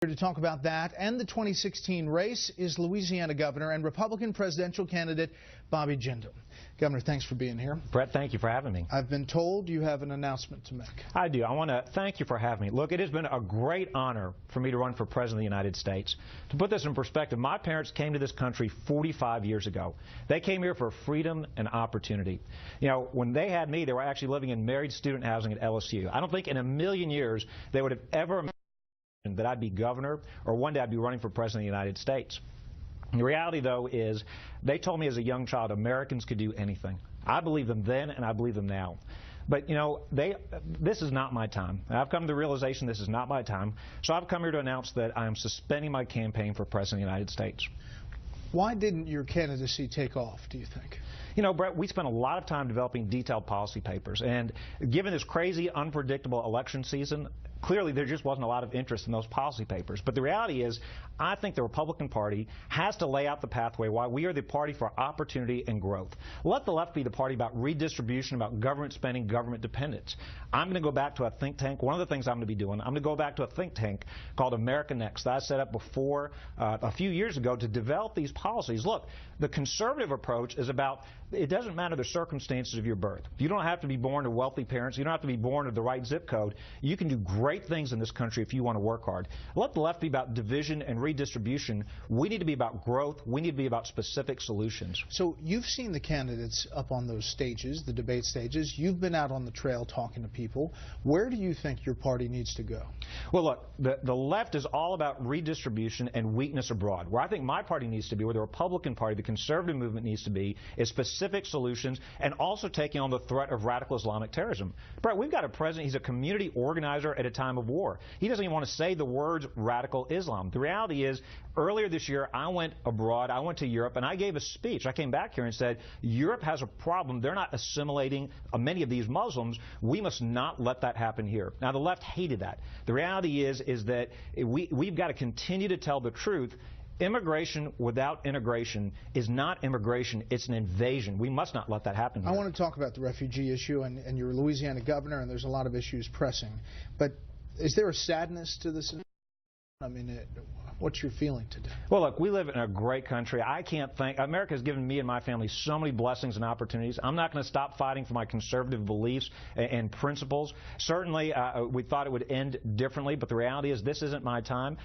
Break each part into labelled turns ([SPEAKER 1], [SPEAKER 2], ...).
[SPEAKER 1] Here to talk about that and the 2016 race is Louisiana Governor and Republican presidential candidate Bobby Jindal. Governor, thanks for being here.
[SPEAKER 2] Brett, thank you for having me.
[SPEAKER 1] I've been told you have an announcement to make.
[SPEAKER 2] I do. I want to thank you for having me. Look, it has been a great honor for me to run for President of the United States. To put this in perspective, my parents came to this country 45 years ago. They came here for freedom and opportunity. You know, when they had me, they were actually living in married student housing at LSU. I don't think in a million years they would have ever imagined that I'd be governor or one day I'd be running for President of the United States. The reality, though, is they told me as a young child Americans could do anything. I believe them then, and I believe them now. But, you know, this is not my time. I've come to the realization this is not my time. So I've come here to announce that I am suspending my campaign for President of the United States.
[SPEAKER 1] Why didn't your candidacy take off, do you think?
[SPEAKER 2] You know, Brett, we spent a lot of time developing detailed policy papers. And given this crazy, unpredictable election season, clearly there just wasn't a lot of interest in those policy papers. But the reality is, I think the Republican Party has to lay out the pathway why we are the party for opportunity and growth. Let the left be the party about redistribution, about government spending, government dependence. I'm going to go back to a think tank. One of the things I'm going to be doing, I'm going to go back to a think tank called America Next that I set up before a few years ago to develop these policies. Look, the conservative approach is about it doesn't matter the circumstances of your birth. You don't have to be born to wealthy parents. You don't have to be born to the right zip code. You can do great things in this country if you want to work hard. Let the left be about division and redistribution. We need to be about growth. We need to be about specific solutions.
[SPEAKER 1] So you've seen the candidates up on those stages, the debate stages. You've been out on the trail talking to people. Where do you think your party needs to go?
[SPEAKER 2] Well, look, the left is all about redistribution and weakness abroad. Where I think my party needs to be, where the Republican Party, the conservative movement needs to be, is specific solutions and also taking on the threat of radical Islamic terrorism. Brett, we've got a president, he's a community organizer at a time of war. He doesn't even want to say the words radical Islam. The reality is, earlier this year, I went abroad, I went to Europe, and I gave a speech. I came back here and said, Europe has a problem. They're not assimilating many of these Muslims. We must not let that happen here. Now, the left hated that. The reality is that we've got to continue to tell the truth. Immigration without integration is not immigration, it's an invasion. We must not let that happen here.
[SPEAKER 1] I want to talk about the refugee issue, and you're a Louisiana governor, and there's a lot of issues pressing. But is there a sadness to this? I mean, what's your feeling today?
[SPEAKER 2] Well, look, we live in a great country. I can't thank America has given me and my family so many blessings and opportunities. I'm not going to stop fighting for my conservative beliefs and principles. Certainly, we thought it would end differently, but the reality is this isn't my time.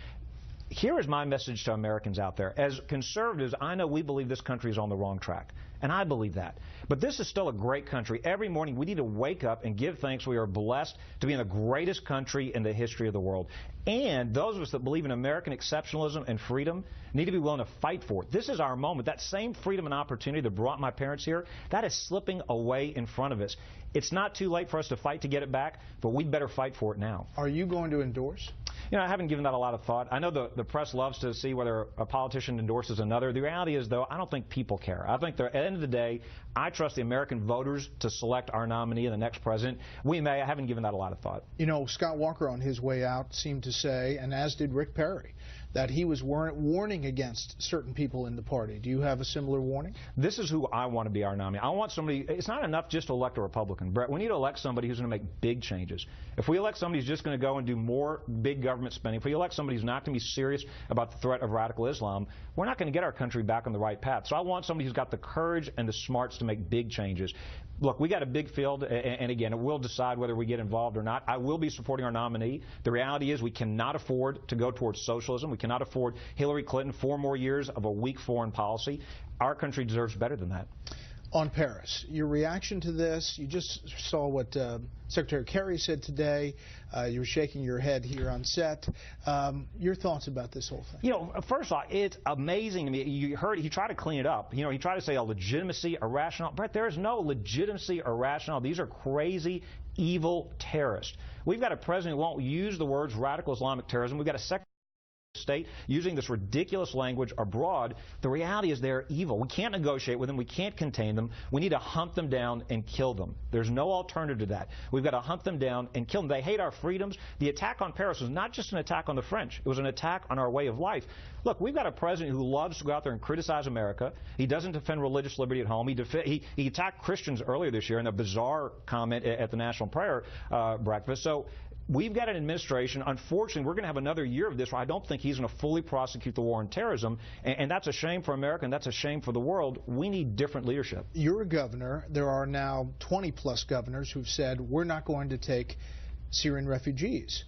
[SPEAKER 2] Here is my message to Americans out there. As conservatives, I know we believe this country is on the wrong track, and I believe that. But this is still a great country. Every morning we need to wake up and give thanks. We are blessed to be in the greatest country in the history of the world. And those of us that believe in American exceptionalism and freedom need to be willing to fight for it. This is our moment. That same freedom and opportunity that brought my parents here, that is slipping away in front of us. It's not too late for us to fight to get it back, but we'd better fight for it now.
[SPEAKER 1] Are you going to endorse?
[SPEAKER 2] You know, I haven't given that a lot of thought. I know the press loves to see whether a politician endorses another. The reality is, though, I don't think people care. I think at the end of the day, I trust the American voters to select our nominee and the next president. I haven't given that a lot of thought.
[SPEAKER 1] You know, Scott Walker on his way out seemed to say, and as did Rick Perry, that he was warning against certain people in the party. Do you have a similar warning?
[SPEAKER 2] This is who I want to be our nominee. I want somebody, it's not enough just to elect a Republican. Brett, we need to elect somebody who's going to make big changes. If we elect somebody who's just going to go and do more big government spending, if we elect somebody who's not going to be serious about the threat of radical Islam, we're not going to get our country back on the right path. So I want somebody who's got the courage and the smarts to make big changes. Look, we got a big field, and again, we'll decide whether we get involved or not. I will be supporting our nominee. The reality is we cannot afford to go towards socialism. We cannot afford Hillary Clinton 4 more years of a weak foreign policy. Our country deserves better than that.
[SPEAKER 1] On Paris, your reaction to this, you just saw what Secretary Kerry said today. You were shaking your head here on set. Your thoughts about this whole thing?
[SPEAKER 2] You know, first of all, it's amazing to me. You heard he tried to clean it up. You know, he tried to say a legitimacy, a rationale. Brett, there is no legitimacy or rationale. These are crazy, evil terrorists. We've got a president who won't use the words radical Islamic terrorism. We've got a secretary state using this ridiculous language abroad. The reality is they're evil. We can't negotiate with them. We can't contain them. We need to hunt them down and kill them. There's no alternative to that. We've got to hunt them down and kill them. They hate our freedoms. The attack on Paris was not just an attack on the French. It was an attack on our way of life. Look, we've got a president who loves to go out there and criticize America. He doesn't defend religious liberty at home. He attacked Christians earlier this year in a bizarre comment at the National Prayer Breakfast. So we've got an administration, unfortunately, we're going to have another year of this where I don't think he's going to fully prosecute the war on terrorism, and that's a shame for America, and that's a shame for the world. We need different leadership.
[SPEAKER 1] You're a governor. There are now 20-plus governors who've said, we're not going to take Syrian refugees.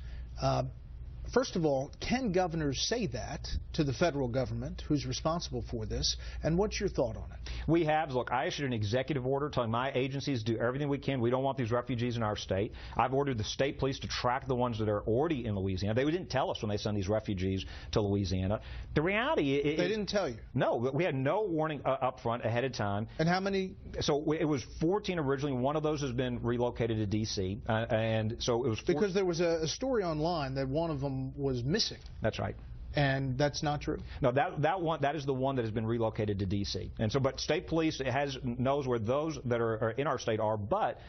[SPEAKER 1] First of all, can governors say that to the federal government, who's responsible for this, and what's your thought on it?
[SPEAKER 2] We have. Look, I issued an executive order telling my agencies to do everything we can. We don't want these refugees in our state. I've ordered the state police to track the ones that are already in Louisiana. They didn't tell us when they send these refugees to Louisiana. The reality is...
[SPEAKER 1] They didn't tell you?
[SPEAKER 2] No. We had no warning up front ahead of time.
[SPEAKER 1] And how many?
[SPEAKER 2] So it was 14 originally. One of those has been relocated to D.C. And so it was...
[SPEAKER 1] Because there was a story online that one of them was missing.
[SPEAKER 2] That's right.
[SPEAKER 1] And that's not true?
[SPEAKER 2] No, that is the one that has been relocated to D.C. And so, but state police knows where those that are in our state are, but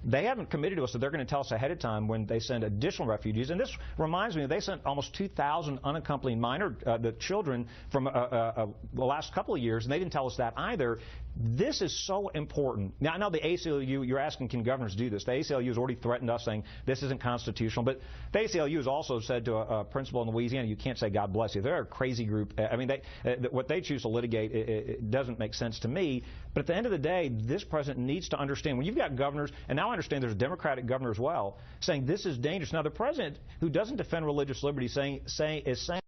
[SPEAKER 2] they haven't committed to us that they're going to tell us ahead of time when they send additional refugees. And this reminds me, they sent almost 2,000 unaccompanied minor children from the last couple of years, and they didn't tell us that either. This is so important. Now, I know the ACLU, you're asking, can governors do this? The ACLU has already threatened us, saying this isn't constitutional. But the ACLU has also said to a principal in Louisiana, you can't say God bless you. They're a crazy group. I mean, what they choose to litigate, it doesn't make sense to me. But at the end of the day, this president needs to understand, when you've got governors, and now I understand there's a Democratic governor as well, saying this is dangerous. Now, the president, who doesn't defend religious liberty, is saying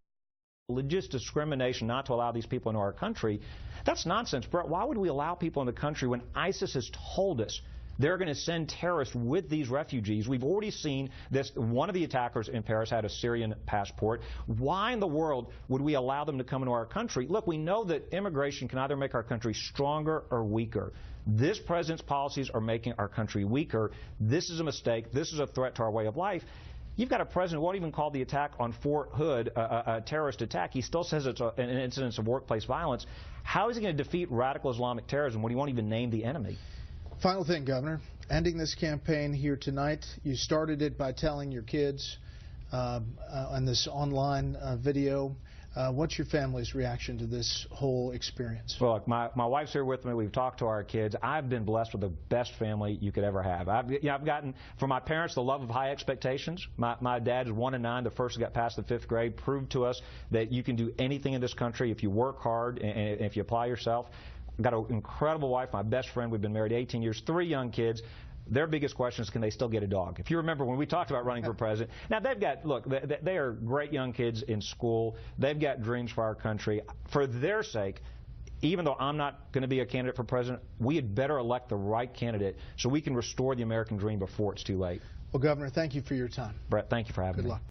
[SPEAKER 2] religious discrimination not to allow these people into our country. That's nonsense, Brett. Why would we allow people in the country when ISIS has told us they're going to send terrorists with these refugees? We've already seen this. One of the attackers in Paris had a Syrian passport. Why in the world would we allow them to come into our country? Look, we know that immigration can either make our country stronger or weaker. This president's policies are making our country weaker. This is a mistake. This is a threat to our way of life. You've got a president who won't even call the attack on Fort Hood a terrorist attack. He still says it's an incidence of workplace violence. How is he going to defeat radical Islamic terrorism when he won't even name the enemy?
[SPEAKER 1] Final thing, Governor. Ending this campaign here tonight, you started it by telling your kids on this online video. What's your family's reaction to this whole experience?
[SPEAKER 2] Well, look, my wife's here with me. We've talked to our kids. I've been blessed with the best family you could ever have. I've gotten from my parents the love of high expectations. My dad is 1 and 9, the first that got past the 5th grade, proved to us that you can do anything in this country if you work hard and if you apply yourself. I've got an incredible wife, my best friend. We've been married 18 years, 3 young kids. Their biggest question is, can they still get a dog? If you remember when we talked about running for president, now they've got, look, they are great young kids in school. They've got dreams for our country. For their sake, even though I'm not going to be a candidate for president, we had better elect the right candidate so we can restore the American dream before it's too late.
[SPEAKER 1] Well, Governor, thank you for your time.
[SPEAKER 2] Brett, thank you for having me.
[SPEAKER 1] Good luck.